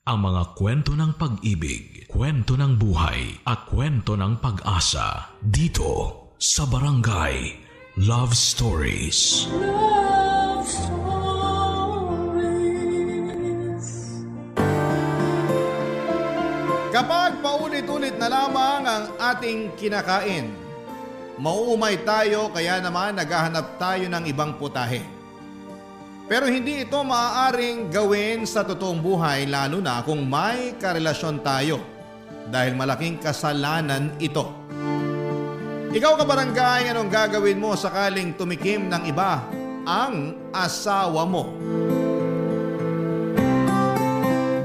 Ang mga kwento ng pag-ibig, kwento ng buhay at kwento ng pag-asa dito sa Barangay Love Stories. Love Stories. Kapag paulit-ulit na lamang ang ating kinakain, mauumay tayo kaya naman naghahanap tayo ng ibang putahe. Pero hindi ito maaaring gawin sa totoong buhay lalo na kung may karelasyon tayo dahil malaking kasalanan ito. Ikaw kabarangay, anong gagawin mo sakaling tumikim ng iba ang asawa mo?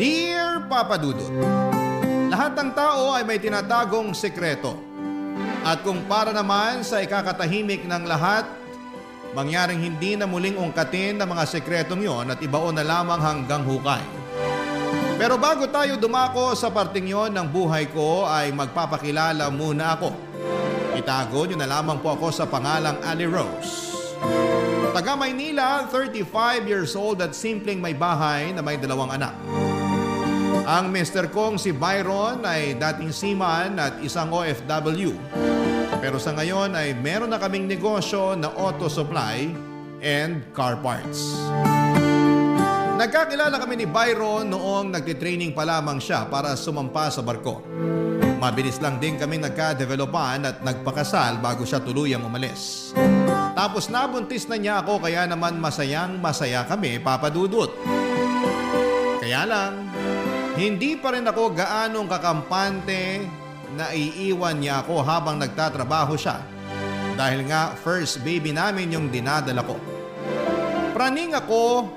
Dear Papa Dudut, lahat ng tao ay may tinatagong sekreto. At kung para naman sa ikakatahimik ng lahat, mangyaring hindi na muling ungkatin ng mga sekretong yon at ibaon na lamang hanggang hukay. Pero bago tayo dumako sa parting yon ng buhay ko ay magpapakilala muna ako. Itago nyo na lamang po ako sa pangalang Ali Rose. Taga Maynila, 35 years old at simpleng may bahay na may 2 anak. Ang mister kong si Byron ay dating seaman at isang OFW. Pero sa ngayon ay meron na kaming negosyo na auto supply and car parts. Nagkakilala kami ni Byron noong nagtitraining pa lamang siya para sumampa sa barko. Mabilis lang din kami nagka-developan at nagpakasal bago siya tuluyang umalis. Tapos nabuntis na niya ako kaya naman masayang masaya kami, Papa Dudut. Kaya lang, hindi pa rin ako gaanong kakampante na iiwan niya ako habang nagtatrabaho siya dahil nga first baby namin yung dinadala ko. Praning ako,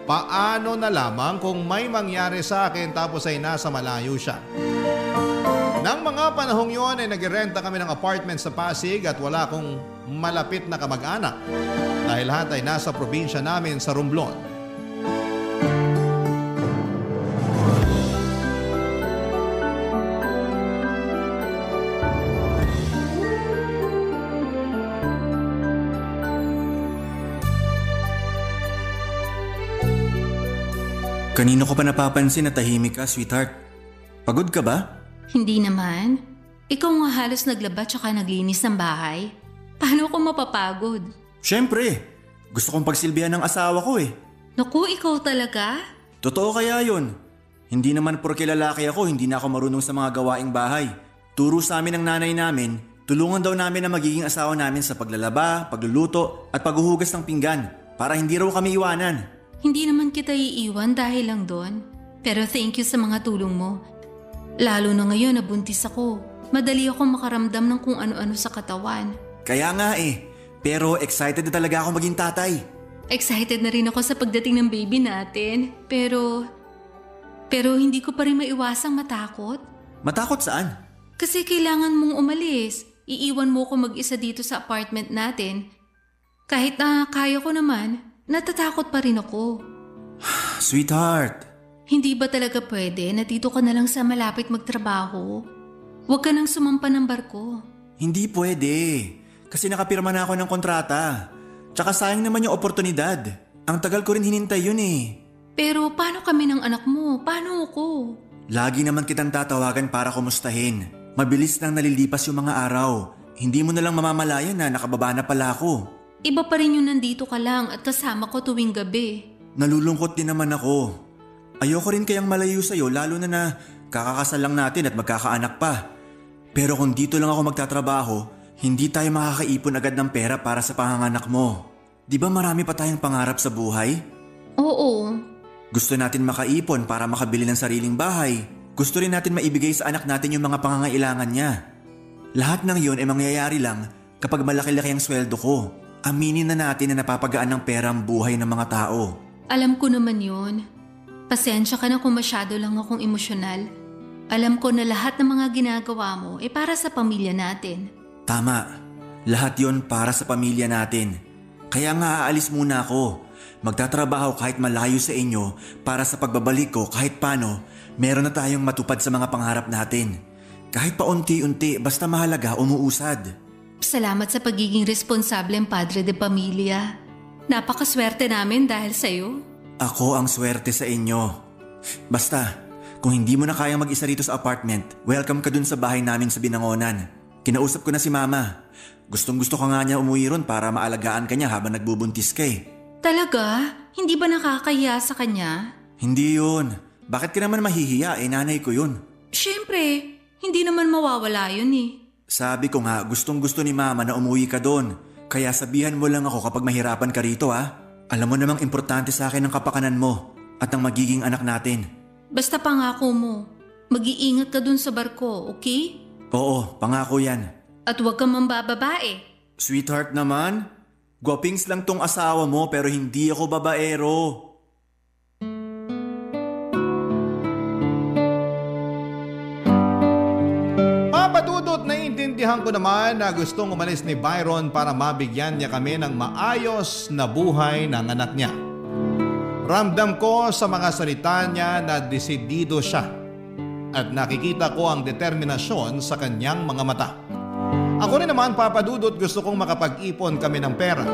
paano na lamang kung may mangyari sa akin tapos ay nasa malayo siya. Nang mga panahong yon ay nagrenta kami ng apartment sa Pasig at wala akong malapit na kamag-anak dahil lahat ay nasa probinsya namin sa Romblon. Kanino ko pa napapansin na tahimik ka, sweetheart? Pagod ka ba? Hindi naman. Ikaw nga halos naglaba tsaka naglinis ng bahay. Paano ako mapapagod? Siyempre. Gusto kong pagsilbihan ng asawa ko eh. Naku, ikaw talaga? Totoo kaya yun? Hindi naman porke lalaki ako, hindi na ako marunong sa mga gawaing bahay. Turo sa amin ng nanay namin, tulungan daw namin na magiging asawa namin sa paglalaba, pagluluto at paghuhugas ng pinggan para hindi raw kami iwanan. Hindi naman kita iiwan dahil lang doon. Pero thank you sa mga tulong mo. Lalo na ngayon na buntis ako. Madali akong makaramdam ng kung ano-ano sa katawan. Kaya nga eh. Pero excited na talaga ako maging tatay. Excited na rin ako sa pagdating ng baby natin. Pero hindi ko pa rin maiwasang matakot. Matakot saan? Kasi kailangan mong umalis. Iiwan mo ko mag-isa dito sa apartment natin. Kahit na kaya ko naman, natatakot pa rin ako. Sweetheart. Hindi ba talaga pwede na dito ka na lang sa malapit magtrabaho? Huwag ka nang sumampa ng barko. Hindi pwede. Kasi nakapirma na ako ng kontrata. Tsaka sayang naman yung oportunidad. Ang tagal ko rin hinintay yun eh. Pero paano kami ng anak mo? Paano ako? Lagi naman kitang tatawagan para kumustahin. Mabilis nang nalilipas yung mga araw. Hindi mo na lang mamamalayan na nakababa na pala ako. Iba pa rin yung nandito ka lang at kasama ko tuwing gabi. Nalulungkot din naman ako. Ayoko rin kayang malayo sa'yo lalo na kakakasal lang natin at magkakaanak pa. Pero kung dito lang ako magtatrabaho, hindi tayo makakaipon agad ng pera para sa panganganak mo. Di ba marami pa tayong pangarap sa buhay? Oo. Gusto natin makaipon para makabili ng sariling bahay. Gusto rin natin maibigay sa anak natin yung mga pangangailangan niya. Lahat ng yun ay mangyayari lang kapag malaki-laki ang sweldo ko. Aminin na natin na napapagaan ng pera ang buhay ng mga tao. Alam ko naman yun. Pasensya ka na kung masyado lang akong emosyonal. Alam ko na lahat ng mga ginagawa mo ay para sa pamilya natin. Tama. Lahat yon para sa pamilya natin. Kaya nga aalis muna ako. Magtatrabaho kahit malayo sa inyo para sa pagbabalik ko kahit paano meron na tayong matupad sa mga pangarap natin. Kahit paunti-unti basta mahalaga umuusad. Salamat sa pagiging responsableng padre de pamilya. Napakaswerte namin dahil sa'yo. Ako ang swerte sa inyo. Basta, Kung hindi mo na kayang mag-isa rito sa apartment, welcome ka dun sa bahay namin sa Binangonan. Kinausap ko na si Mama. Gustong-gusto ka nga niya umuwi ron para maalagaan ka niya habang nagbubuntis ka eh. Talaga? Hindi ba nakakahiya sa kanya? Hindi yun. Bakit ka naman mahihiya? Nanay ko yun. Siyempre, hindi naman mawawala yun eh. Sabi ko nga, gustong-gusto ni Mama na umuwi ka doon. Kaya sabihan mo lang ako kapag mahirapan ka rito ha. Alam mo namang importante sa akin ang kapakanan mo at ang magiging anak natin. Basta pangako mo, mag-iingat ka dun sa barko, okay? Oo, pangako yan. At huwag kang mambababae. Sweetheart naman, gwapings lang tong asawa mo pero hindi ako babaero. Papadudot, naiintindihan ko naman na gustong umalis ni Byron para mabigyan niya kami ng maayos na buhay ng anak niya. Ramdam ko sa mga salita niya na desidido siya at nakikita ko ang determinasyon sa kanyang mga mata. Ako rin naman, papadudot, gusto kong makapag-ipon kami ng pera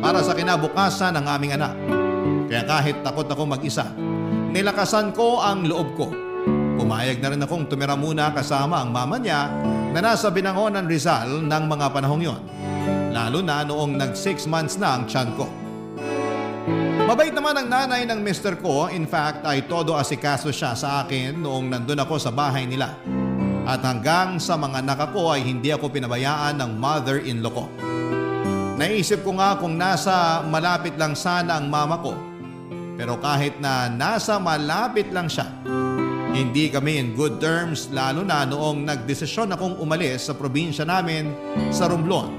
para sa kinabukasan ng aming anak. Kaya kahit takot ako mag-isa, nilakasan ko ang loob ko. Pumayag na rin akong tumira muna kasama ang mama niya na nasa Binangonan, Rizal ng mga panahong yon. Lalo na noong nag-6 months na ang tiyan ko. Mabait naman ang nanay ng mister ko. In fact, ay todo asikaso siya sa akin noong nandun ako sa bahay nila. At hanggang sa mga anak ko ay hindi ako pinabayaan ng mother-in-law ko. Naisip ko nga kung nasa malapit lang sana ang mama ko. Pero kahit na nasa malapit lang siya, hindi kami in good terms, lalo na noong nagdesisyon akong umalis sa probinsya namin sa Romblon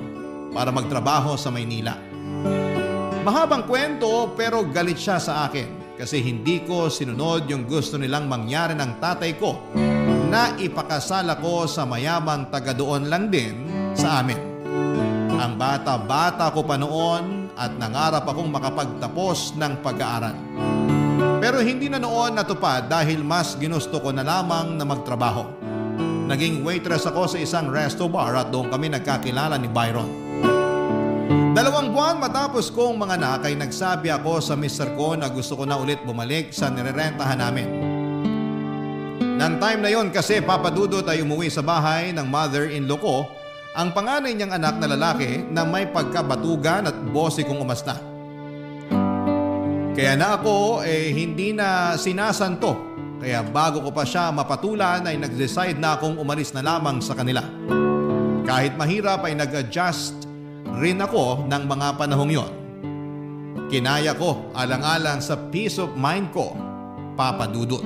para magtrabaho sa Maynila. Mahabang kwento pero galit siya sa akin kasi hindi ko sinunod yung gusto nilang mangyari ng tatay ko na ipakasal ako sa mayamang taga doon lang din sa amin. Ang bata-bata ko pa noon at nangarap akong makapagtapos ng pag-aaral. Pero hindi na noon natupad dahil mas ginusto ko na lamang na magtrabaho. Naging waitress ako sa isang resto bar at doon kami nagkakilala ni Byron. 2 buwan matapos kong mga anak ay nagsabi ako sa mister ko na gusto ko na ulit bumalik sa nirerentahan namin. Nang time na yon kasi, papadudot, ay umuwi sa bahay ng mother-in-law ko ang panganay niyang anak na lalaki na may pagkabatugan at bossy kong umasta. Kaya na ako hindi na sinasanto. Kaya bago ko pa siya mapatulan ay nag-decide na akong umalis na lamang sa kanila. Kahit mahirap ay nag-adjust rin ako ng mga panahong yon. Kinaya ko alang-alang sa peace of mind ko, papadudot.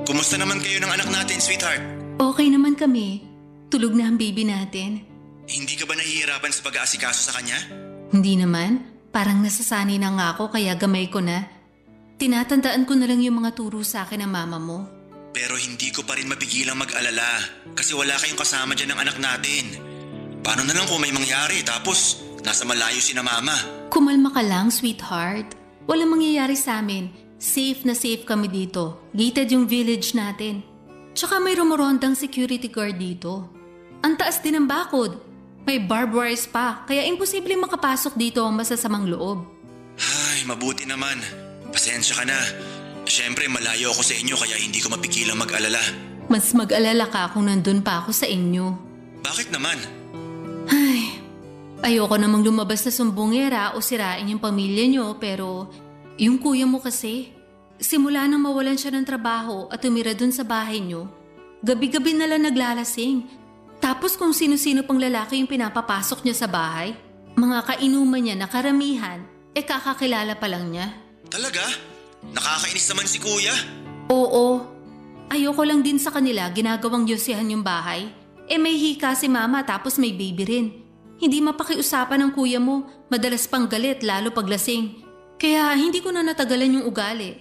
Kumusta naman kayo ng anak natin, sweetheart? Okay naman kami. Tulog na ang baby natin. Hindi ka ba nahihirapan sa pag-aasikaso sa kanya? Hindi naman. Parang nasasanay na nga ako kaya gamay ko na. Tinatandaan ko na lang yung mga turo sa akin ng mama mo. Pero hindi ko pa rin mapigilang mag-alala kasi wala kayong kasama dyan ng anak natin. Paano na lang kung may mangyari tapos nasa malayo si na mama? Kumalma ka lang, sweetheart. Walang mangyayari sa amin. Safe na safe kami dito. Gated yung village natin. Tsaka may rumorondang security guard dito. Ang taas din ang bakod. May barbed wires pa, kaya imposible makapasok dito ang masasamang loob. Ay, mabuti naman. Pasensya ka na. Siyempre, malayo ako sa inyo kaya hindi ko mapigilang mag-alala. Mas mag-alala ka kung nandun pa ako sa inyo. Bakit naman? Ay, ayoko namang lumabas na sumbongera o sirain yung pamilya nyo, pero yung kuya mo kasi, simula nang mawalan siya ng trabaho at tumira dun sa bahay nyo, gabi-gabi na lang naglalasing. Tapos kung sino-sino pang lalaki yung pinapapasok niya sa bahay, mga kainuman niya na karamihan, kakakilala pa lang niya. Talaga? Nakakainis naman si kuya. Oo. Ayoko lang din sa kanila ginagawang yosihan yung bahay. May hika si mama tapos may baby rin. Hindi mapakiusapan ng kuya mo, madalas pang galit lalo paglasing. Kaya hindi ko na natagalan yung ugali.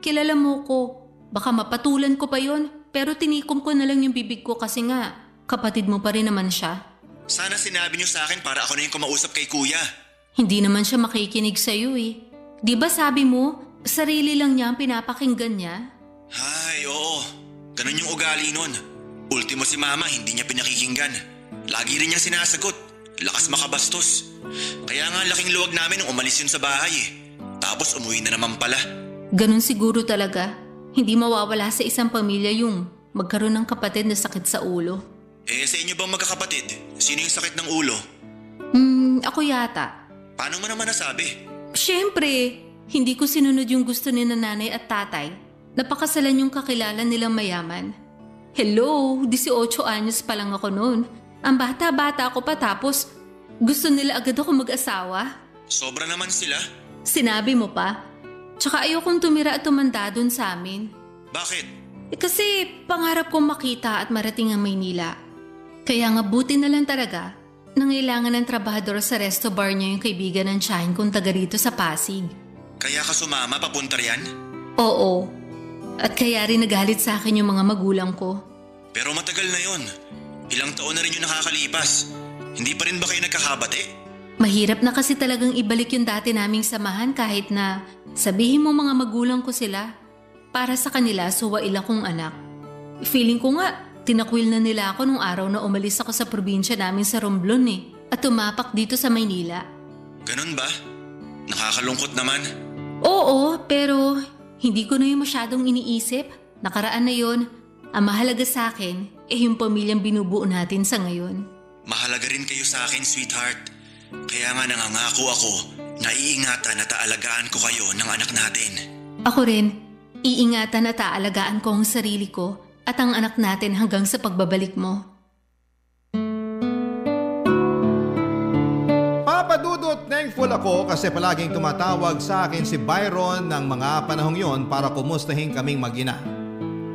Kilala mo ko, baka mapatulan ko pa yon, pero tinikom ko na lang yung bibig ko kasi nga, kapatid mo pa rin naman siya. Sana sinabi niyo sa akin para ako na yung kumausap kay kuya. Hindi naman siya makikinig sa'yo Di ba sabi mo, sarili lang niya ang pinapakinggan niya? Ay, oo. Ganun yung ugali nun. Ultimo si Mama, hindi niya pinakikinggan. Lagi rin niyang sinasagot. Lakas makabastos. Kaya nga laking luwag namin nung umalis yun sa bahay eh. Tapos umuwi na naman pala. Ganun siguro talaga. Hindi mawawala sa isang pamilya yung magkaroon ng kapatid na sakit sa ulo. Sa inyo bang magkakapatid? Sino yung sakit ng ulo? Ako yata. Paano mo naman nasabi? Siyempre, hindi ko sinunod yung gusto ni nanay at tatay. Napakasalan yung kakilala nilang mayaman. Hello, 18 anyos pa lang ako noon. Ang bata-bata ako pa tapos gusto nila agad ako mag-asawa. Sobra naman sila. Sinabi mo pa? Tsaka ayokong tumira at tumanda doon sa amin. Bakit? Kasi pangarap kong makita at marating ang Maynila. Kaya nga buti na lang talaga nangailangan ng trabahador sa resto bar niya yung kaibigan ng tiyahin kong taga rito sa Pasig. Kaya ka sumama papunta riyan? Oo. At kaya rin nagalit sa akin yung mga magulang ko. Pero matagal na yon. Ilang taon na rin yung nakakalipas. Hindi pa rin ba kayo nagkakabate? Mahirap na kasi talagang ibalik yung dati naming samahan kahit na sabihin mo mga magulang ko sila. Para sa kanila, suwail akong anak. Feeling ko nga, tinakwil na nila ako nung araw na umalis ako sa probinsya namin sa Romblon at tumapak dito sa Maynila. Ganun ba? Nakakalungkot naman. Oo, pero hindi ko na yung masyadong iniisip. Nakaraan na yon. Ang mahalaga sa akin yung pamilyang binubuo natin sa ngayon. Mahalaga rin kayo sa akin, sweetheart. Kaya nga nangangako ako na iingatan at aalagaan ko kayo ng anak natin. Ako rin, iingatan at aalagaan ko ang sarili ko at ang anak natin hanggang sa pagbabalik mo. Papa Dudut, thankful ako kasi palaging tumatawag sa akin si Byron ng mga panahong yon para kumustahin kaming mag-ina.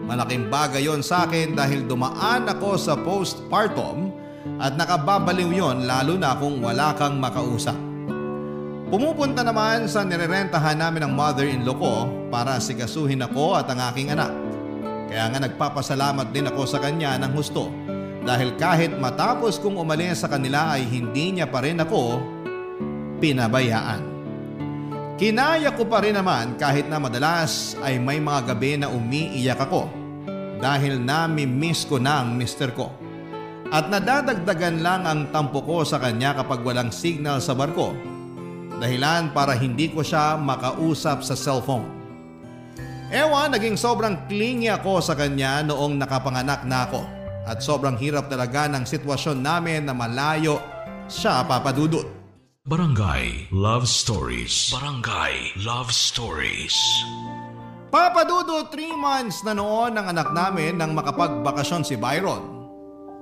Malaking bagay yon sa akin dahil dumaan ako sa postpartum at nakababaliw yon lalo na kung wala kang makausap. Pumupunta naman sa nirerentahan namin ng mother-in-law ko para sikasuhin ako at ang aking anak. Kaya nga nagpapasalamat din ako sa kanya ng husto dahil kahit matapos kong umalis sa kanila ay hindi niya pa rin ako pinabayaan. Kinaya ko pa rin naman kahit na madalas ay may mga gabi na umiiyak ako dahil nami-miss ko na ang mister ko. At nadadagdagan lang ang tampo ko sa kanya kapag walang signal sa barko. Dahilan para hindi ko siya makausap sa cellphone. Ewan, naging sobrang clingy ako sa kanya noong nakapanganak na ako. At sobrang hirap talaga ng sitwasyon namin na malayo siya, Papa Dudut. Barangay Love Stories. Barangay Love Stories. Papa Dudut, 3 months na noon ang anak namin nang makapagbakasyon si Byron.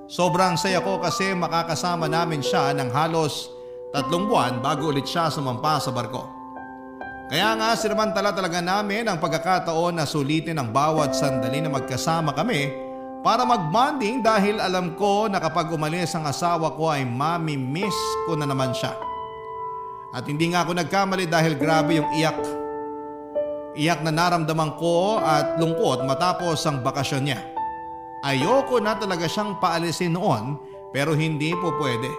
Sobrang saya ko kasi makakasama namin siya ng halos 3 buwan bago ulit siya sumampa sa barko. Kaya nga sinamantala talaga namin ang pagkakataon na sulitin ang bawat sandali na magkasama kami para mag-bonding dahil alam ko na kapag umalis ang asawa ko ay mami-miss ko na naman siya. At hindi nga ako nagkamali dahil grabe yung iyak. Iyak na naramdaman ko at lungkot matapos ang bakasyon niya. Ayoko na talaga siyang paalisin noon pero hindi po pwede.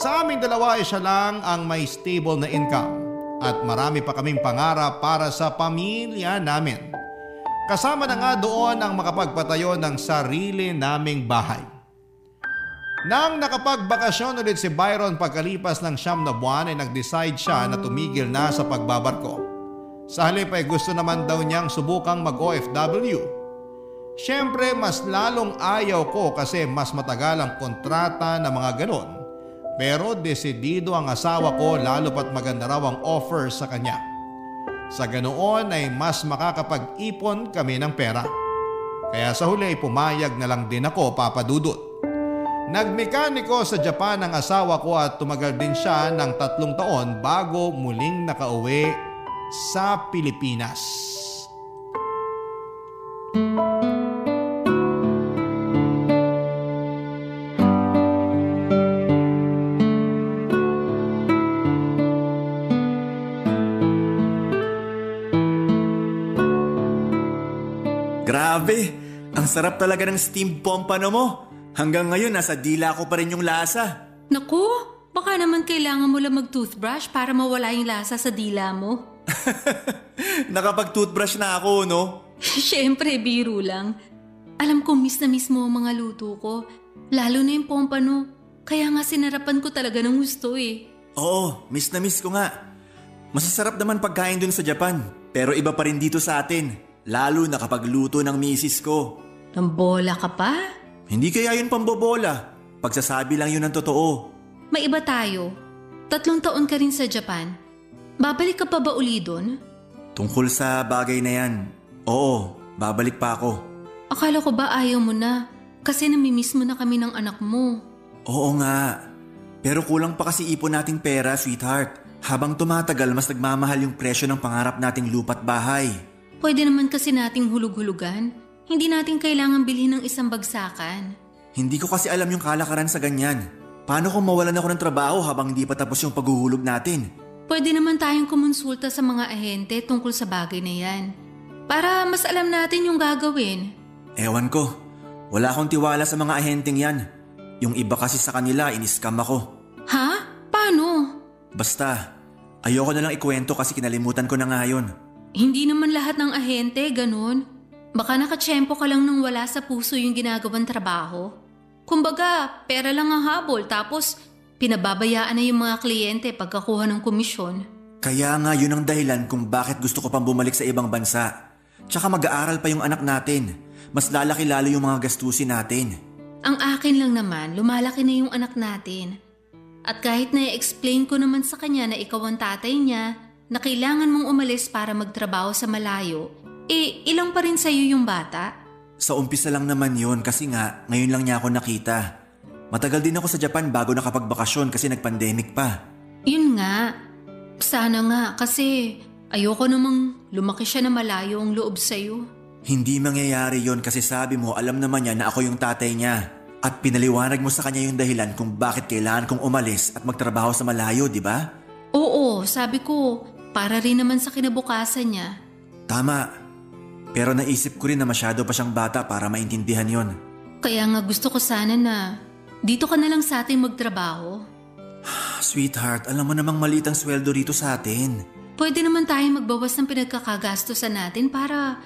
Sa aming dalawa ay siya lang ang may stable na income at marami pa kaming pangarap para sa pamilya namin. Kasama na nga doon ang makapagpatayo ng sarili naming bahay. Nang nakapagbakasyon ulit si Byron pagkalipas ng 9 na buwan ay nag-decide siya na tumigil na sa pagbabarko. Sa halip ay gusto naman daw niyang subukang mag-OFW. Siyempre mas lalong ayaw ko kasi mas matagal ang kontrata na mga ganon. Pero desidido ang asawa ko lalo pat maganda raw ang offer sa kanya. Sa ganoon ay mas makakapag-ipon kami ng pera. Kaya sa huli ay pumayag na lang din ako, Papa Dudut. Nagmekaniko sa Japan ang asawa ko at tumagal din siya ng 3 taon bago muling nakauwi sa Pilipinas. Grabe! Ang sarap talaga ng steamed pompano mo. Hanggang ngayon nasa dila ko pa rin yung lasa. Naku, baka naman kailangan mo lang mag-toothbrush para mawala yung lasa sa dila mo. Nakapag-toothbrush na ako, no? Siyempre, biro lang. Alam ko miss na miss mo ang mga luto ko. Lalo na yung pompano. Kaya nga sinarapan ko talaga ng gusto eh. Oo, miss na miss ko nga. Masasarap naman pagkain dun sa Japan. Pero iba pa rin dito sa atin. Lalo na kapag luto ng misis ko. Nambola ka pa? Hindi kaya yun pambobola. Pagsasabi lang yun ng totoo. May iba tayo. 3 taon ka rin sa Japan. Babalik ka pa ba uli doon? Tungkol sa bagay na yan, oo, babalik pa ako. Akala ko ba ayaw mo na? Kasi namimiss mo na kami ng anak mo. Oo nga. Pero kulang pa kasi ipon nating pera, sweetheart. Habang tumatagal, mas nagmamahal yung presyo ng pangarap nating lupa't bahay. Pwede naman kasi nating hulug-hulugan. Hindi natin kailangan bilhin ng isang bagsakan. Hindi ko kasi alam yung kalakaran sa ganyan. Paano kung mawalan ako ng trabaho habang hindi pa tapos yung paghuhulog natin? Pwede naman tayong kumonsulta sa mga ahente tungkol sa bagay na yan. Para mas alam natin yung gagawin. Ewan ko. Wala akong tiwala sa mga ahenteng yan. Yung iba kasi sa kanila, in-scam ako. Ha? Paano? Basta, ayoko na lang ikwento kasi kinalimutan ko na nga yun. Hindi naman lahat ng ahente, ganun. Baka nakatsyempo ka lang nang wala sa puso yung ginagawang trabaho. Kumbaga, pera lang ang habol tapos pinababayaan na yung mga kliyente pagkakuha ng komisyon. Kaya nga yun ang dahilan kung bakit gusto ko pang bumalik sa ibang bansa. Tsaka mag-aaral pa yung anak natin. Mas lalaki lalo yung mga gastusin natin. Ang akin lang naman, lumalaki na yung anak natin. At kahit na-explain ko naman sa kanya na ikaw ang tatay niya, na kailangan mong umalis para magtrabaho sa malayo, ilang pa rin sa'yo yung bata? Sa umpisa lang naman yun kasi nga ngayon lang niya ako nakita. Matagal din ako sa Japan bago nakapagbakasyon kasi nag-pandemic pa. Yun nga. Sana nga kasi ayoko namang lumaki siya na malayo ang loob sa'yo. Hindi mangyayari yon kasi sabi mo alam naman niya na ako yung tatay niya. At pinaliwanag mo sa kanya yung dahilan kung bakit kailangan kong umalis at magtrabaho sa malayo, di ba? Oo, sabi ko, para rin naman sa kinabukasan niya. Tama. Pero naisip ko rin na masyado pa siyang bata para maintindihan yon. Kaya nga gusto ko sana na dito ka na lang sa atin magtrabaho. Sweetheart, alam mo namang maliit ang sweldo rito sa atin. Pwede naman tayo magbawas ng pinagkakagastusan natin para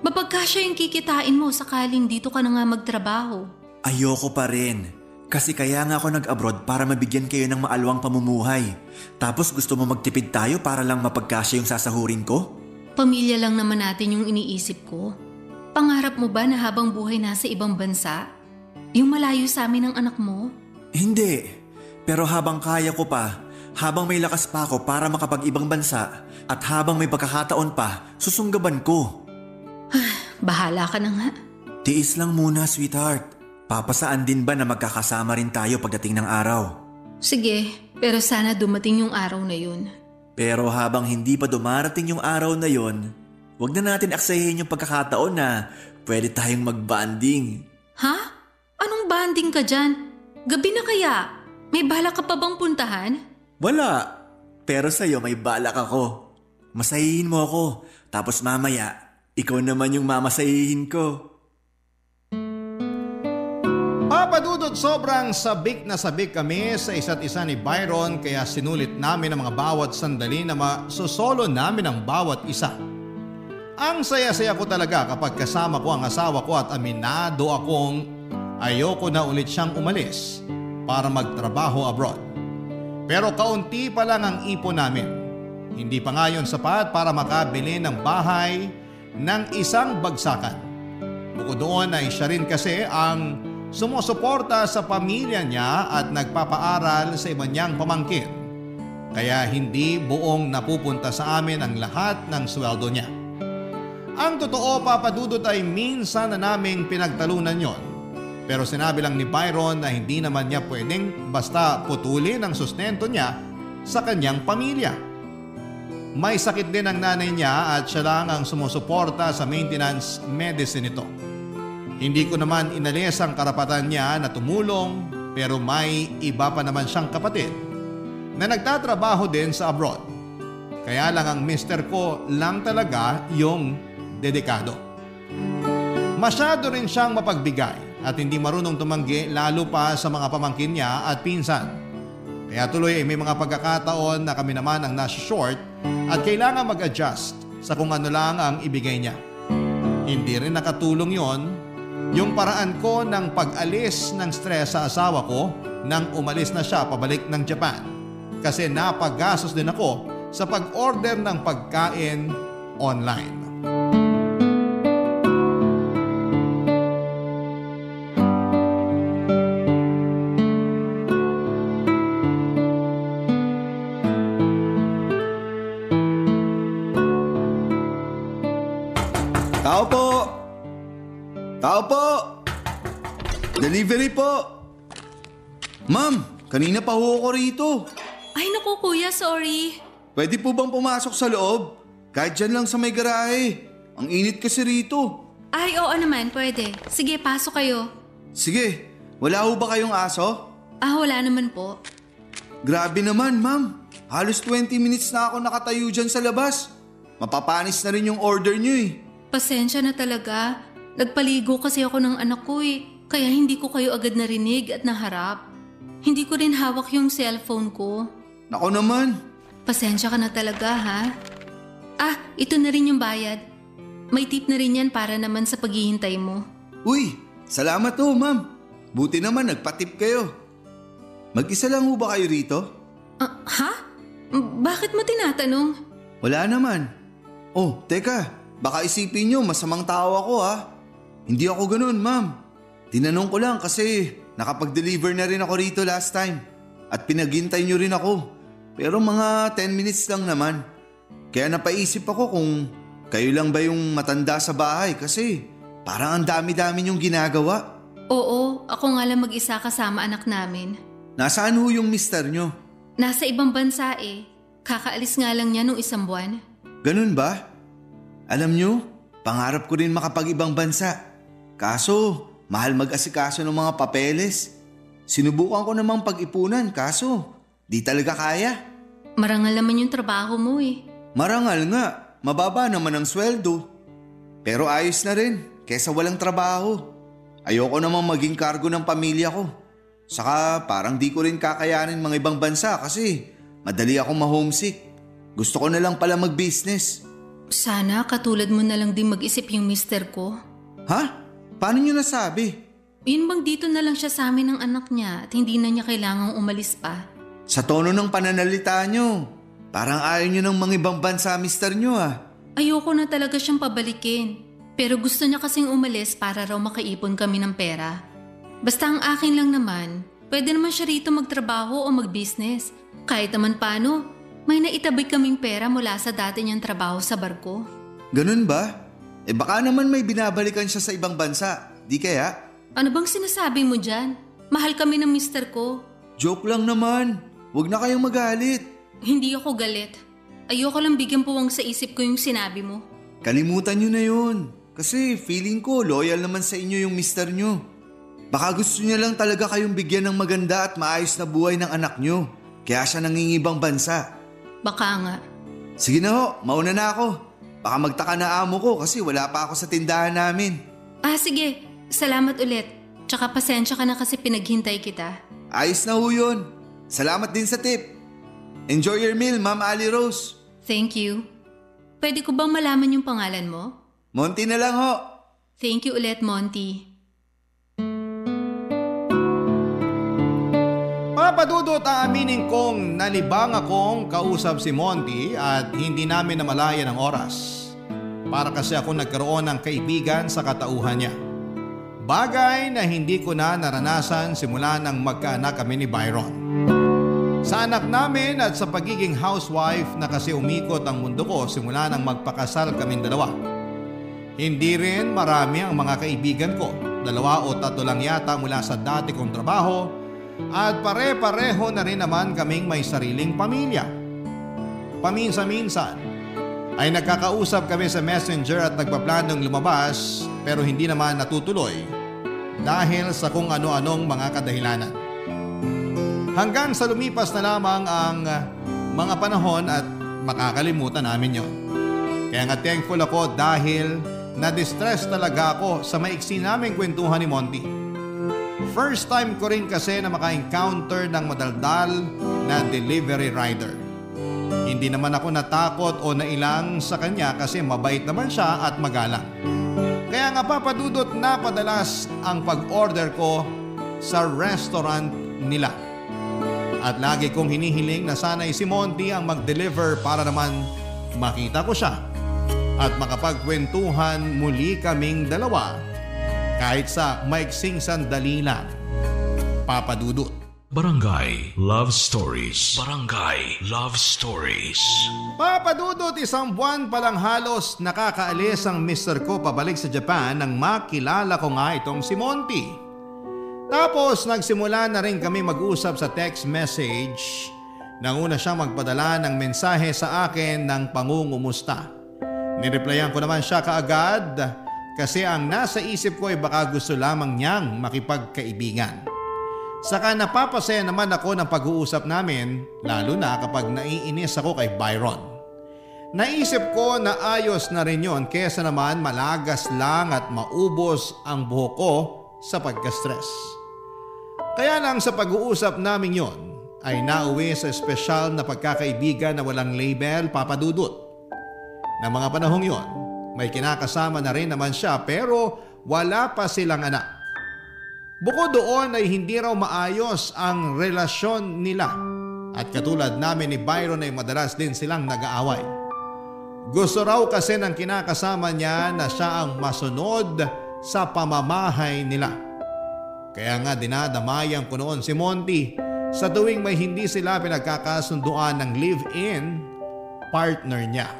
mapagkasya yung kikitain mo sakaling dito ka na nga magtrabaho. Ayoko pa rin. Kasi kaya nga ako nag-abroad para mabigyan kayo ng maalwang pamumuhay. Tapos gusto mo magtipid tayo para lang mapagkasya yung sasahurin ko? Pamilya lang naman natin yung iniisip ko. Pangarap mo ba na habang buhay nasa ibang bansa? Yung malayo sa amin ng anak mo? Hindi. Pero habang kaya ko pa, habang may lakas pa ako para makapag-ibang bansa, at habang may pagkakataon pa, susunggaban ko. Bahala ka na nga. Tiis lang muna, sweetheart. Papasaan din ba na magkakasama rin tayo pagdating ng araw? Sige, pero sana dumating yung araw na yun. Pero habang hindi pa dumarating yung araw na yun, wag na natin aksayahin yung pagkakataon na pwede tayong mag-bonding. Ha? Anong bonding ka dyan? Gabi na kaya? May balak ka pa bang puntahan? Wala. Pero sa'yo may balak ako. Masahihin mo ako. Tapos mamaya, ikaw naman yung mamasahihin ko. Papadudod, sobrang sabik na sabik kami sa isa't isa ni Byron kaya sinulit namin ang mga bawat sandali na masosolo namin ang bawat isa. Ang saya-saya ko talaga kapag kasama ko ang asawa ko at aminado akong ayoko na ulit siyang umalis para magtrabaho abroad. Pero kaunti pa lang ang ipon namin. Hindi pa nga yun sapat para makabili ng bahay ng isang bagsakan. Bukod doon ay siya rin kasi ang sumusuporta sa pamilya niya at nagpapaaral sa iba niyang pamangkin. Kaya hindi buong napupunta sa amin ang lahat ng sweldo niya. Ang totoo, Papadudot, ay minsan na naming pinagtalunan yon. Pero sinabi lang ni Byron na hindi naman niya pwedeng basta putulin ang sustento niya sa kanyang pamilya. May sakit din ang nanay niya at siya lang ang sumusuporta sa maintenance medicine nito. Hindi ko naman inalis ang karapatan niya na tumulong pero may iba pa naman siyang kapatid na nagtatrabaho din sa abroad. Kaya lang ang mister ko lang talaga yung dedikado. Masyado rin siyang mapagbigay at hindi marunong tumanggi lalo pa sa mga pamangkin niya at pinsan. Kaya tuloy ay may mga pagkakataon na kami naman ang nasa short at kailangan mag-adjust sa kung ano lang ang ibigay niya. Hindi rin nakatulong yon Yung paraan ko ng pag-alis ng stress sa asawa ko nang umalis na siya pabalik ng Japan. Kasi napagastos din ako sa pag-order ng pagkain online. Tao po! Tao po! Delivery po! Ma'am, kanina pa ho ako rito. Ay naku kuya, sorry. Pwede po bang pumasok sa loob? Kahit dyan lang sa may garahe. Ang init kasi rito. Ay oo naman, pwede. Sige, pasok kayo. Sige, wala ho ba kayong aso? Wala naman po. Grabe naman, ma'am. Halos 20 minutes na ako nakatayo dyan sa labas. Mapapanis na rin yung order nyo eh. Pasensya na talaga. Nagpaligo kasi ako ng anak ko eh. Kaya hindi ko kayo agad narinig at naharap. Hindi ko rin hawak yung cellphone ko. Nako naman. Pasensya ka na talaga ha. Ito na rin yung bayad. May tip na rin yan para naman sa paghihintay mo. Uy, salamat ho ma'am. Buti naman nagpatip kayo. Mag-isa lang ho ba kayo rito? Ha? Bakit mo tinatanong? Wala naman. Oh, teka. Baka isipin nyo masamang tao ako ha. Hindi ako ganun ma'am. Tinanong ko lang kasi nakapag-deliver na rin ako rito last time. At pinaghintay nyo rin ako. Pero mga 10 minutes lang naman. Kaya napaisip ako kung kayo lang ba yung matanda sa bahay kasi parang ang dami-dami nyong ginagawa. Oo, ako nga lang mag-isa kasama anak namin. Nasaan ho yung mister nyo? Nasa ibang bansa eh. Kakaalis nga lang niya nung 1 buwan. Ganun ba? Alam nyo, pangarap ko rin makapag-ibang bansa. Kaso, mahal mag-asikaso ng mga papeles. Sinubukan ko namang pag-ipunan kaso di talaga kaya. Marangal naman yung trabaho mo eh. Marangal nga, mababa naman ang sweldo. Pero ayos na rin, kesa walang trabaho. Ayoko namang maging kargo ng pamilya ko. Saka parang di ko rin kakayanin mga ibang bansa kasi madali akong ma-homesick. Gusto ko na lang pala mag-business. Sana katulad mo na lang din mag-isip yung mister ko. Ha? Paano nyo nasabi? Yun bang dito na lang siya sa amin ng anak niya at hindi na niya kailangang umalis pa? Sa tono ng pananalita nyo, parang ayaw nyo ng mga ibang bansa mister nyo ah. Ayoko na talaga siyang pabalikin. Pero gusto niya kasing umalis para raw makaipon kami ng pera. Basta ang akin lang naman, pwede naman siya rito magtrabaho o mag-business. Kahit naman paano, may naitabay kaming pera mula sa dati niyang trabaho sa barko. Ganun ba? Baka naman may binabalikan siya sa ibang bansa, di kaya? Ano bang sinasabi mo dyan? Mahal kami ng mister ko. Joke lang naman. Huwag na kayong magalit. Hindi ako galit. Ayoko lang bigyan puwang sa isip ko yung sinabi mo. Kalimutan nyo na yun. Kasi feeling ko loyal naman sa inyo yung mister nyo. Baka gusto niya lang talaga kayong bigyan ng maganda at maayos na buhay ng anak nyo. Kaya siya nangingibang bansa. Baka nga. Sige na ho, mauna na ako. Baka magtaka na amo ko kasi wala pa ako sa tindahan namin. Sige. Salamat ulit. Tsaka pasensya ka na kasi pinaghintay kita. Ayos na ho yun. Salamat din sa tip. Enjoy your meal, Ma'am Ali Rose. Thank you. Pwede ko bang malaman yung pangalan mo? Monty na lang ho. Thank you ulit, Monty. Papadudot aaminin kong nalibang akong kausap si Monty at hindi namin namalayan ang oras. Para kasi ako nagkaroon ng kaibigan sa katauhan niya. Bagay na hindi ko na naranasan simula nang magkaanak kami ni Byron. Sa anak namin at sa pagiging housewife na kasi umikot ang mundo ko simula nang magpakasal kaming dalawa. Hindi rin marami ang mga kaibigan ko, 2 o 3 lang yata mula sa dati kong trabaho at pare-pareho na rin naman kaming may sariling pamilya. Paminsan-minsan ay nagkakausap kami sa messenger at nagpaplanong lumabas pero hindi naman natutuloy dahil sa kung ano-anong mga kadahilanan. Hanggang sa lumipas na lamang ang mga panahon at makakalimutan namin yon. Kaya nga thankful ako dahil na-distress talaga ako sa maiksi naming kwentuhan ni Monty. First time ko rin kasi na maka-encounter ng madaldal na delivery rider. Hindi naman ako natakot o nailang sa kanya kasi mabait naman siya at magalang. Kaya Kaya nga papadudot na padalas ang pag-order ko sa restaurant nila. At lagi kong hinihiling na sana'y si Monty ang mag-deliver para naman makita ko siya at makapagkwentuhan muli kaming dalawa kahit sa maiksing sandali lang. Papadudot. Barangay Love Stories. Barangay Love Stories. Papadudot, isang buwan pa lang halos nakakaalis ang mister ko pabalik sa Japan nang makilala ko nga itong si Monty. Tapos nagsimula na rin kami mag-usap sa text message. Nanguna siyang magpadala ng mensahe sa akin ng pangungumusta. Nireplyan ko naman siya kaagad kasi ang nasa isip ko ay baka gusto lamang niyang makipagkaibigan. Saka napapasaya naman ako ng pag-uusap namin, lalo na kapag naiinis ako kay Byron. Naisip ko na ayos na rin yon kesa naman malagas lang at maubos ang buhok ko sa pagka-stress. Kaya lang sa pag-uusap namin yon ay nauwi sa espesyal na pagkakaibigan na walang label, papadudot. Na mga panahong yon, may kinakasama na rin naman siya pero wala pa silang anak. Bukod doon ay hindi raw maayos ang relasyon nila at katulad namin ni Byron ay madalas din silang nag-aaway. Gusto raw kasi ng kinakasama niya na siya ang masunod sa pamamahay nila. Kaya nga dinadamayan ko noon si Monty sa tuwing may hindi sila pinagkakasunduan ng live-in partner niya.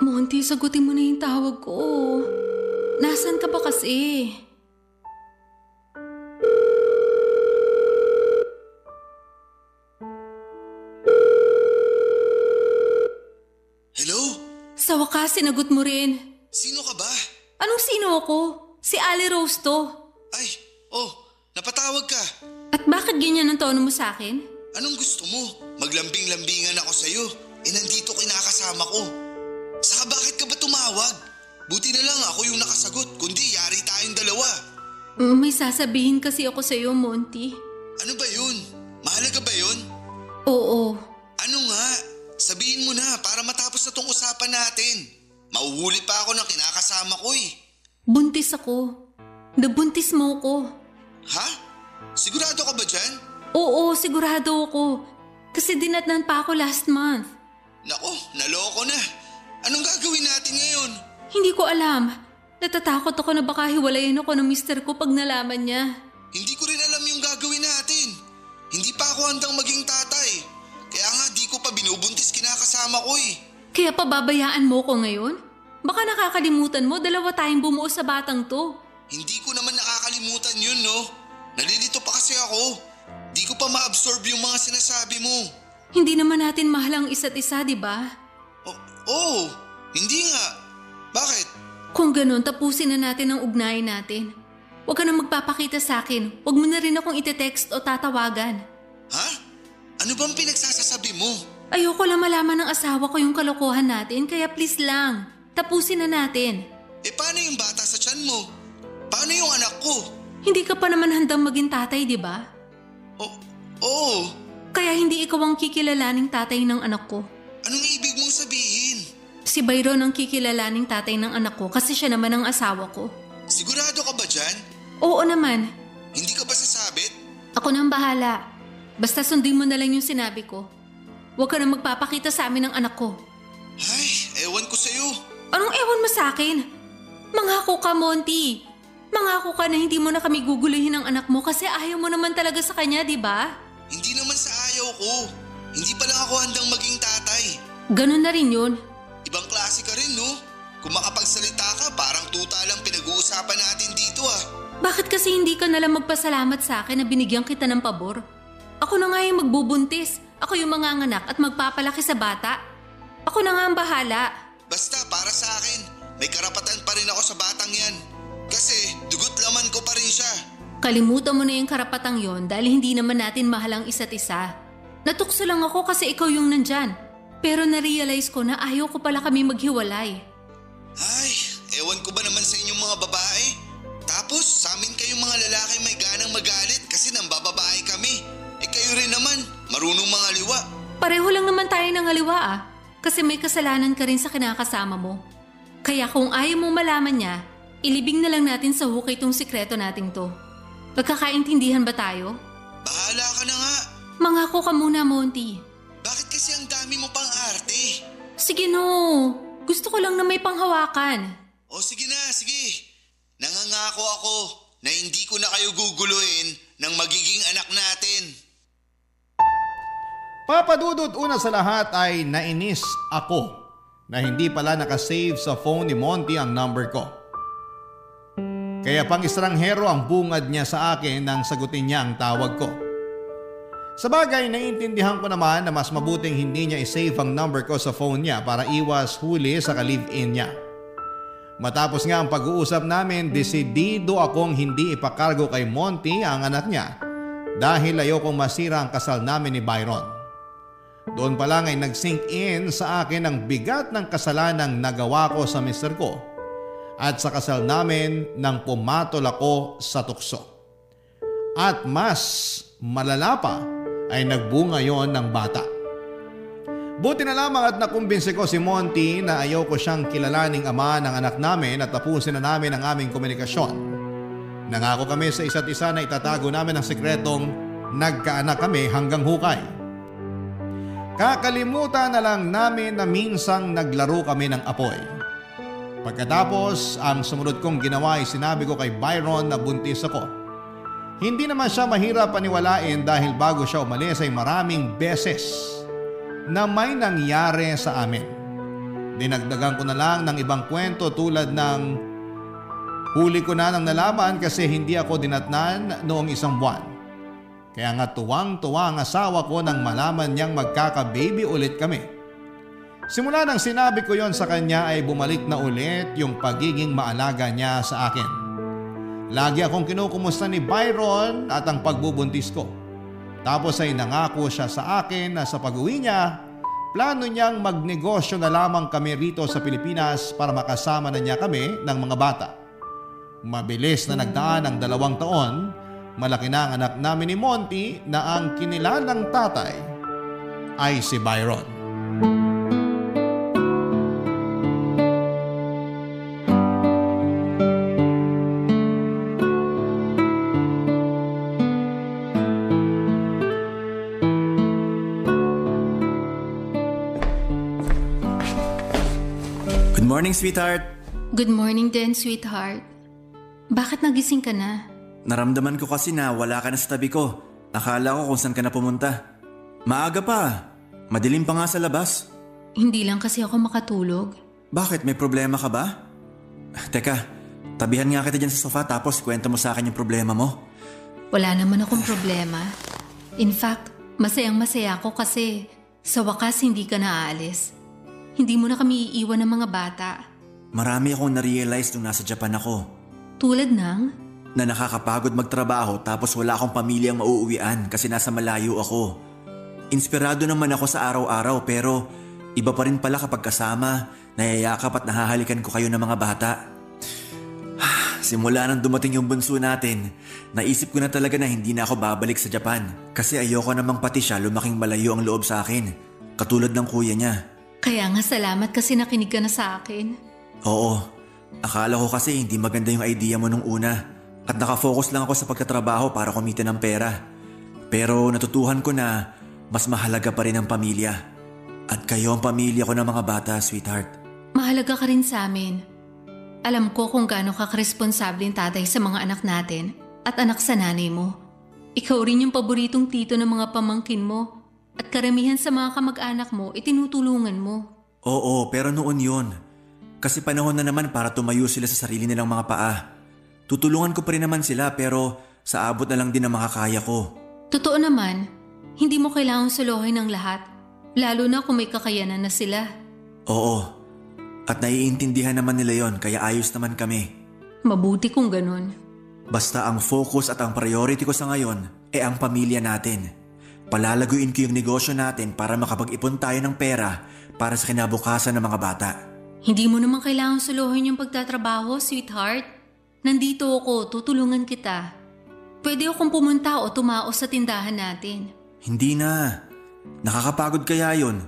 Monty, sagutin mo na yung tawag ko. Nasaan ka ba kasi? Hello? Sa wakas, sinagot mo rin. Sino ka ba? Anong sino ako? Si Ali Rose to. Ay, napatawag ka. At bakit ganyan ang tono mo sa akin? Anong gusto mo? Maglambing-lambingan ako sa'yo. Nandito kinakasama ko. Saka bakit ka ba tumawag? Buti na lang ako yung nakasagot, kundi yari tayong dalawa. May sasabihin kasi ako sa iyo, Monty. Ano ba yun? Mahalaga ba yun? Oo. Ano nga? Sabihin mo na para matapos na tong usapan natin. Mauhuli pa ako ng kinakasama ko eh. Buntis ako. Nabuntis mo ko. Ha? Sigurado ka ba dyan? Oo, sigurado ako. Kasi dinatnan pa ako last month. Nako, naloko na. Anong gagawin natin ngayon? Hindi ko alam. Natatakot ako na baka hiwalayin ako ng mister ko pag nalaman niya. Hindi ko rin alam yung gagawin natin. Hindi pa ako handang maging tatay. Kaya nga di ko pa binubuntis kinakasama ko eh. Kaya pababayaan mo ko ngayon? Baka nakakalimutan mo, dalawa tayong bumuo sa batang to. Hindi ko naman nakakalimutan yun, no? Nalilito pa kasi ako. Di ko pa ma-absorb yung mga sinasabi mo. Hindi naman natin mahal ang isa't isa, di ba? Oo, hindi nga. Bakit? Kung ganun, tapusin na natin ang ugnayan natin. Huwag ka na magpapakita sa akin. Huwag mo na rin akong ite-text o tatawagan. Ha? Ano bang pinagsasasabi mo? Ayoko lang malaman ng asawa ko yung kalokohan natin, kaya please lang, tapusin na natin. Paano yung bata sa tiyan mo? Paano yung anak ko? Hindi ka pa naman handang maging tatay, di ba? Oo. Kaya hindi ikaw ang kikilalaning tatay ng anak ko. Anong ibig mong sabihin? Si Byron ang kikilalaning tatay ng anak ko kasi siya naman ang asawa ko. Sigurado ka ba dyan? Oo naman. Hindi ka ba sasabit? Ako na ang bahala. Basta sundin mo na lang yung sinabi ko. Huwag ka na magpapakita sa amin ng anak ko. Ay, ewan ko sa'yo. Anong ewan mo sa akin? Mangako ka, Monty. Mangako ka na hindi mo na kami guguluhin ng anak mo kasi ayaw mo naman talaga sa kanya, di ba? Hindi naman sa ayaw ko. Hindi pa lang ako handang maging tatay. Ganun na rin yun. Ibang klase ka rin, no? Kung makapagsalita ka, parang tuta lang pinag-uusapan natin dito ah. Bakit kasi hindi ka nalang magpasalamat sa akin na binigyan kita ng pabor? Ako na nga yung magbubuntis. Ako yung manganganak at magpapalaki sa bata. Ako na nga ang bahala. Basta para sa akin, may karapatan pa rin ako sa batang yan. Kasi dugot laman ko pa rin siya. Kalimutan mo na yung karapatang yon dahil hindi naman natin mahal ang isa't isa. Natukso lang ako kasi ikaw yung nandyan. Pero na-realize ko na ayaw ko pala kami maghiwalay. Ay, ewan ko ba naman sa inyong mga babae? Tapos sa amin kayong mga lalaki may ganang magalit kasi nang bababae kami. Kayo rin naman, marunong mga liwa. Pareho lang naman tayo ng haliwa kasi may kasalanan ka rin sa kinakasama mo. Kaya kung ayaw mong malaman niya, ilibing na lang natin sa hukay itong sikreto nating to. Magkakaintindihan ba tayo? Bahala ka na nga. Mangako ka muna, Monty. Bakit kasi ang dami mo pang arte? Sige no, gusto ko lang na may panghawakan. O sige na, sige. Nangangako ako na hindi ko na kayo guguluhin ng magiging anak natin. Papadudot, una sa lahat ay nainis ako na hindi pala nakasave sa phone ni Monty ang number ko. Kaya pang estranghero ang bungad niya sa akin nang sagutin niya ang tawag ko. Sa bagay, naiintindihan ko naman na mas mabuting hindi niya isave ang number ko sa phone niya para iwas huli sa ka-live-in niya. Matapos nga ang pag-uusap namin, desidido akong hindi ipakargo kay Monty ang anak niya dahil ayokong masira ang kasal namin ni Byron. Doon pa lang ay nag-sink in sa akin ang bigat ng kasalanang nagawa ko sa mister ko at sa kasal namin nang pumatol ako sa tukso. At mas malala pa ay nagbunga yon ng bata. Buti na lamang at nakumbinsi ko si Monty na ayaw ko siyang kilalaning ama ng anak namin at tapusin na namin ang aming komunikasyon. Nangako kami sa isa't isa na itatago namin ang sikretong nagkaanak kami hanggang hukay. Kakalimutan na lang namin na minsang naglaro kami ng apoy. Pagkatapos, ang sumunod kong ginawa ay sinabi ko kay Byron na buntis ako. Hindi naman siya mahirap paniwalain dahil bago siya umalis ay maraming beses na may nangyari sa amin. Dinagdagan ko na lang ng ibang kwento tulad ng huli ko na nang nalaman kasi hindi ako dinatnan noong 1 buwan. Kaya nga tuwang-tuwa ang asawa ko nang malaman niyang magkaka-baby ulit kami. Simula nang sinabi ko yon sa kanya ay bumalik na ulit yung pagiging maalaga niya sa akin. Lagi akong kinukumusta ni Byron at ang pagbubuntis ko. Tapos ay nangako siya sa akin na sa pag-uwi niya, plano niyang magnegosyo na lamang kami rito sa Pilipinas para makasama na niya kami ng mga bata. Mabilis na nagdaan ang 2 taon, malaki na ang anak namin ni Monty na ang kinilalang tatay ay si Byron. Good morning, sweetheart. Good morning din, sweetheart. Bakit nagising ka na? Naramdaman ko kasi na wala ka na sa tabi ko. Akala ko kung saan ka na pumunta. Maaga pa. Madilim pa nga sa labas. Hindi lang kasi ako makatulog. Bakit? May problema ka ba? Teka, tabihan nga kita dyan sa sofa tapos kwento mo sa akin yung problema mo. Wala naman akong problema. In fact, masayang-masaya ako kasi sa wakas hindi ka naaalis. Hindi mo na kami iiwan ng mga bata. Marami akong na-realize nung nasa Japan ako. Tulad ng? Na nakakapagod magtrabaho tapos wala akong pamilyang mauuwian kasi nasa malayo ako. Inspirado naman ako sa araw-araw pero iba pa rin pala kapag kasama, nayayakap at nahahalikan ko kayo ng mga bata. Simula nang dumating yung bunso natin, naisip ko na talaga na hindi na ako babalik sa Japan kasi ayoko namang pati siya lumaking malayo ang loob sa akin, katulad ng kuya niya. Kaya nga salamat kasi nakinig ka na sa akin. Oo, akala ko kasi hindi maganda yung idea mo nung una at nakafocus lang ako sa pagtatrabaho para kumita ng pera. Pero natutuhan ko na mas mahalaga pa rin ang pamilya. At kayo ang pamilya ko ng mga bata, sweetheart. Mahalaga ka rin sa amin. Alam ko kung gaano ka karesponsabling tatay sa mga anak natin at anak sa nanay mo. Ikaw rin yung paboritong tito ng mga pamangkin mo at karamihan sa mga kamag-anak mo itinutulungan mo. Oo, pero noon yun. Kasi panahon na naman para tumayo sila sa sarili nilang mga paa. Tutulungan ko pa rin naman sila pero sa abot na lang din ang makakaya ko. Totoo naman, hindi mo kailangang suluhin ng lahat, lalo na kung may kakayanan na sila. Oo, at naiintindihan naman nila yon kaya ayos naman kami. Mabuti kung ganun. Basta ang focus at ang priority ko sa ngayon ay ang pamilya natin. Palalaguin ko yung negosyo natin para makapag-ipon tayo ng pera para sa kinabukasan ng mga bata. Hindi mo naman kailangan suluhin yung pagtatrabaho, sweetheart. Nandito ako, tutulungan kita. Pwede akong pumunta o tumaos sa tindahan natin. Hindi na. Nakakapagod kaya yun.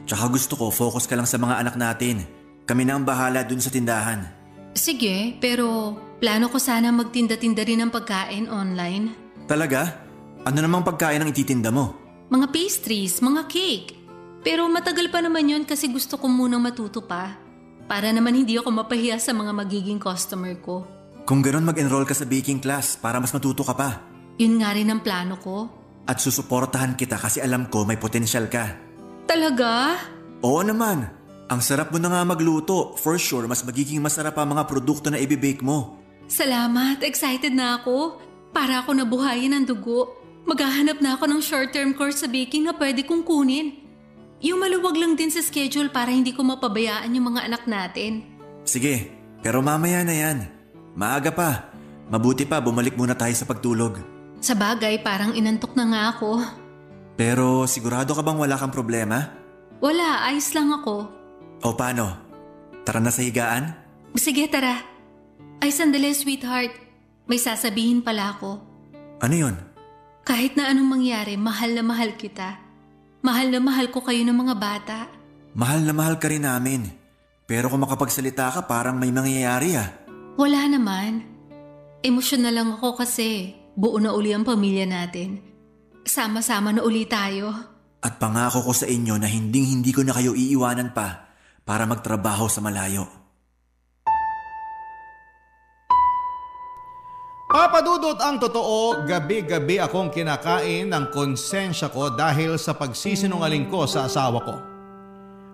Tsaka gusto ko focus ka lang sa mga anak natin. Kami na ang bahala dun sa tindahan. Sige, pero plano ko sana magtinda-tinda rin ng pagkain online. Talaga? Ano namang pagkain ang ititinda mo? Mga pastries, mga cake. Pero matagal pa naman yun kasi gusto ko munang matuto pa. Para naman hindi ako mapahiya sa mga magiging customer ko. Kung gano'n mag-enroll ka sa baking class para mas matuto ka pa. Yun nga rin ang plano ko. At susuportahan kita kasi alam ko may potensyal ka. Talaga? Oo naman. Ang sarap mo na nga magluto. For sure, mas magiging masarap ang mga produkto na ibibake mo. Salamat. Excited na ako. Para ako nabuhayin ang dugo. Maghahanap na ako ng short-term course sa baking na pwede kong kunin. Yung maluwag lang din sa schedule para hindi ko mapabayaan yung mga anak natin. Sige, pero mamaya na yan. Maaga pa. Mabuti pa bumalik muna tayo sa pagtulog. Sa bagay, parang inantok na nga ako. Pero sigurado ka bang wala kang problema? Wala, ayos lang ako. O paano? Tara na sa higaan? Sige, tara. Ay, sandali, sweetheart. May sasabihin pala ako. Ano yun? Kahit na anong mangyari, mahal na mahal kita. Mahal na mahal ko kayo ng mga bata. Mahal na mahal ka rin namin. Pero kung makapagsalita ka, parang may mangyayari ah. Wala naman. Emosyonal lang ako kasi buo na uli ang pamilya natin. Sama-sama na uli tayo. At pangako ko sa inyo na hindi ko na kayo iiwanan pa para magtrabaho sa malayo. Papadudot ang totoo, gabi-gabi akong kinakain ng konsensya ko dahil sa pagsisinungaling ko sa asawa ko.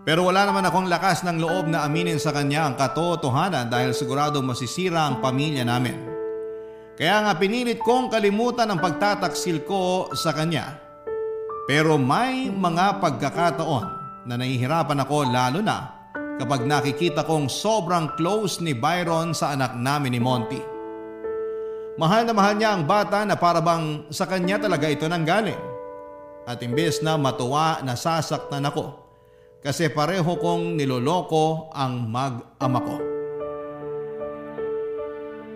Pero wala naman akong lakas ng loob na aminin sa kanya ang katotohanan dahil sigurado masisira ang pamilya namin. Kaya nga pinilit kong kalimutan ang pagtataksil ko sa kanya. Pero may mga pagkakataon na nahihirapan ako lalo na kapag nakikita kong sobrang close ni Byron sa anak namin ni Monty. Mahal na mahal niya ang bata na parabang sa kanya talaga ito nanggaling. At imbes na matuwa, nasasaktan ako kasi pareho kong niloloko ang mag-ama ko.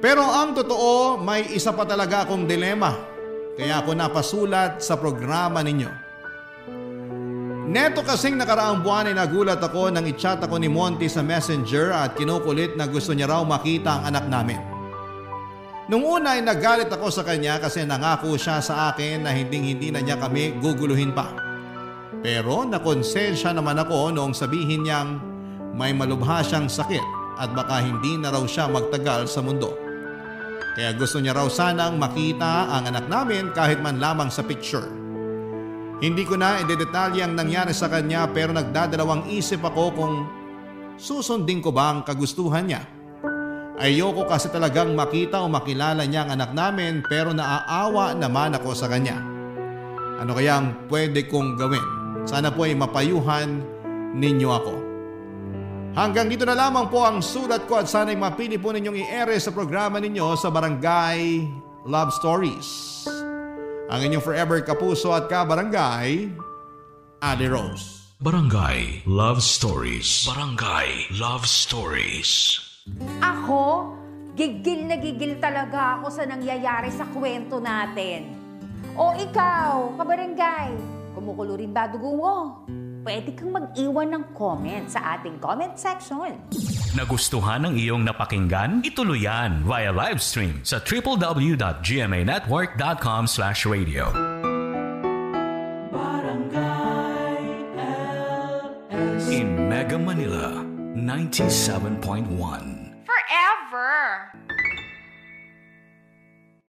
Pero ang totoo, may isa pa talaga akong dilema. Kaya ako napasulat sa programa ninyo. Neto kasing nakaraang buwan ay nagulat ako nang i-chat ako ni Monty sa Messenger at kinukulit na gusto niya raw makita ang anak namin. Nung una ay nagalit ako sa kanya kasi nangako siya sa akin na hindi na niya kami guguluhin pa. Pero nakonsensya naman ako noong sabihin niyang may malubha siyang sakit at baka hindi na raw siya magtagal sa mundo. Kaya gusto niya raw sanang makita ang anak namin kahit man lamang sa picture. Hindi ko na idedetalye ang nangyari sa kanya pero nagdadalawang isip ako kung susundin ko ba ang kagustuhan niya. Ayoko kasi talagang makita o makilala niya ang anak namin pero naaawa naman ako sa kanya. Ano kaya ang pwede kong gawin? Sana po ay mapayuhan ninyo ako. Hanggang dito na lamang po ang sulat ko at sana'y mapili po ninyong i-ere sa programa ninyo sa Barangay Love Stories. Ang inyong forever kapuso at kabarangay, Ate Rose. Barangay Love Stories. Barangay Love Stories. Ako, gigil na gigil talaga ako sa nangyayari sa kwento natin. O ikaw, kabarangay, kumukulo rin ba dugo mo? Pwede kang mag-iwan ng comment sa ating comment section. Nagustuhan ng iyong napakinggan? Ituloy yan via live stream sa www.gmanetwork.com/radio. Barangay LS In Mega Manila, 97.1. Forever!